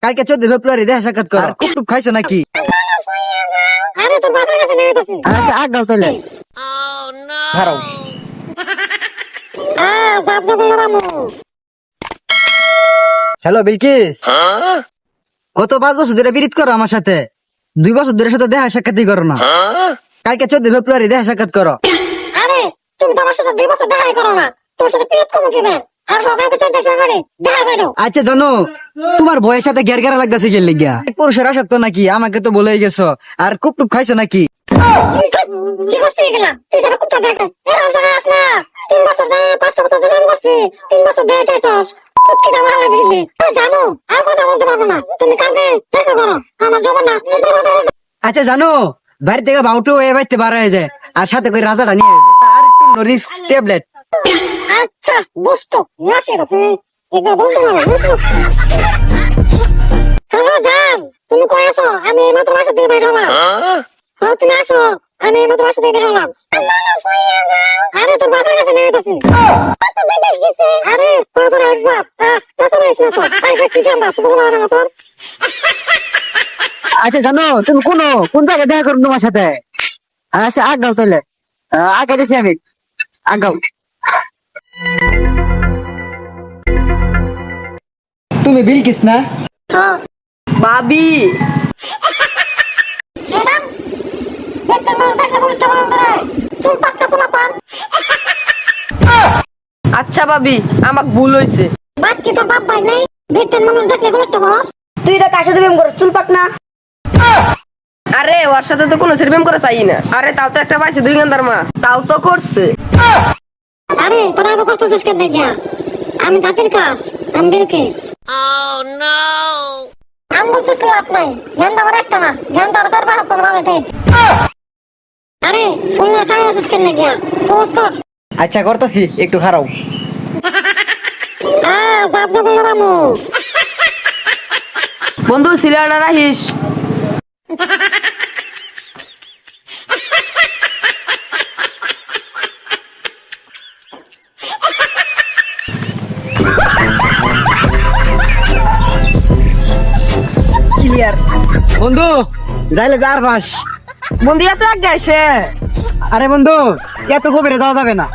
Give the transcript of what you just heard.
কালকে 14 ফেব্রুয়ারি দেখা সাক্ষাৎ কর। আর কুটুক খাইছো নাকি? আরে তোর বাবার কাছে নিয়ে গেছি। আচ্ছা আগাও তাহলে। হারাও। সাপ সাপ রামু। হ্যালো বিলকিস, গত 5 বছর ধরে বিরিত করো আমার সাথে, 2 বছর ধরে সাথে দেখা সাক্ষাৎই করো না। কালকে 14 ফেব্রুয়ারি দেখা সাক্ষাৎ করো। আরে তুমি তো আমার সাথে 2 বছর দেখাই করো না, তোর সাথে পিরিত করবো কিভাবে? আর সকালকে 14 ফেব্রুয়ারি দেখা করো। আচ্ছা জানো, তোমার বয়সের সাথে গেরগেরা লাগতেছে গেল লিগা। পুরুষের আসক্ত নাকি? আমাকে তো বলেই গেছো। আর কুটুক খাইছো নাকি? কি করছিস এগুলা? তুই সারা কুত্তা দেখে এরকম জায়গায় আস না। 3 বছর ধরে 5 বছর ধরে নাম করছি, 3 বছর ধরে চাস কুটকিটা মারা দিলি। জানো আর কথা বলতে পারবো না, তুমি কালকে দেখা করো। আমার জগন না। আচ্ছা জানো, বাড়ি থেকে বাউটু হয়ে বাড়িতে বার হয়ে যায়, আর সাথে করে রাজাটা নিয়ে আসবে। আর একটু নরিস ট্যাবলেট। আচ্ছা বুঝতো আসে তুমি একবার বলতে পারো। হ্যালো জান, তুমি কই আছো? আমি এইমাত্র বাসা থেকে বের হলাম। হ্যাঁ তুমি আসো, আমি এইমাত্র বাসা থেকে বের হলাম। আরে তোর বাবার কাছে নিয়ে গেছি। আরে তোর এক্স বাপ কাছে এসে তো আরে কি জান বাস বলা না তোর। আচ্ছা জানো, তুমি কোন জায়গায় দেখা করো তোমার সাথে? আচ্ছা আগাও তাহলে। আগে দিছি আমি, আগাও। তুমি বিলকিস না? হ্যাঁ ভাবি ম্যাডাম দেখতে মাছ দেখলে উল্টা বন্ধ রে চুল পাকটা পোলা পান। আচ্ছা ভাবি, আমাক ভুল হইছে। বাদ কি তোর বাপ ভাই নেই? দেখতেন মানুষ দেখলে উল্টা বলস। তুই এটা কার সাথে প্রেম করছ? চুল পাক না। আরে ওর সাথে তো কোনো প্রেম করা চাই না। আরে তাও তো একটা পাইছে 2 গান্দার মা, তাও তো করছে। আরে তোরা এবার করতেছিস কেন দেখিয়া? আমি জাতির কাশ, আমি বিলকিস। আমি বলতেছি লাভ নাই, জ্ঞান দেওয়ার একটা না, জ্ঞান দেওয়ার 4-5 জন মানে দিয়েছি। আরে শুনলে খাই আছিস কেন দেখিয়া? ফোস কর। আচ্ছা করতেছি, একটু খারাও। সাপ সাপ রামু। বন্ধু সিলিয়ানা রাখিস। ক্লিয়ার বন্ধু, যাইলে যার বাস। বন্ধু এত আগে আসে। আরে বন্ধু, এত গভীরে যাওয়া যাবে না।